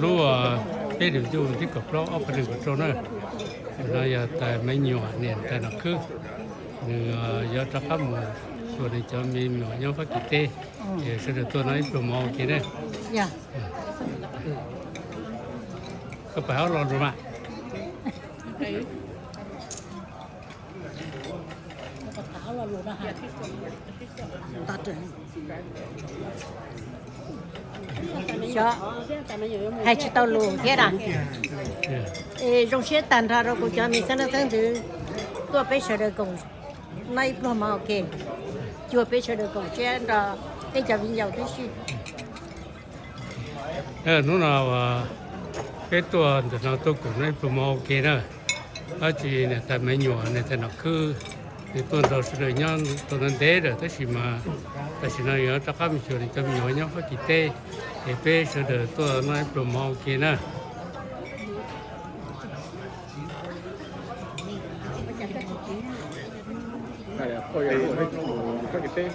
รู้ว่าcái điều chungที่กับเราเอาไปถึงกับเราเนอะเราอย่าแต่ไม่หย่อนเนี่ยแต่นักคือหนึ่งอย่าจะข้ามส่วนในจะมีหน่วยยังฟักกิเต้เดี๋ยวสุดตัวนั้นโปรโมทกินเนี่ยก็ไปเอาลองดูมาcho hai chiếc tàu lù thế à? Trong xe tàn ra rồi cũng cho mình xem nó thấy thứ tôi bây giờ được cùng nay pro mà ok chưa bây giờ được cùng xe là cái giờ mình giàu tí xíu nó nào cáiตัวเราตัวกลุ่มในโปรโมทโอเคนะอาจีเนี่ยแต่ไม่หย่อนเนี่ยแต่นักคือในตัวเราสุดยอดตัวนั้นเด็ดเลยแต่สิมาแต่สินะอย่างตะก้ามีส่วนจะมีหน่วยยังฟักกิเต้เอเป้สุดตัวนั้นโปรโมทโอเคนะpoi fai che te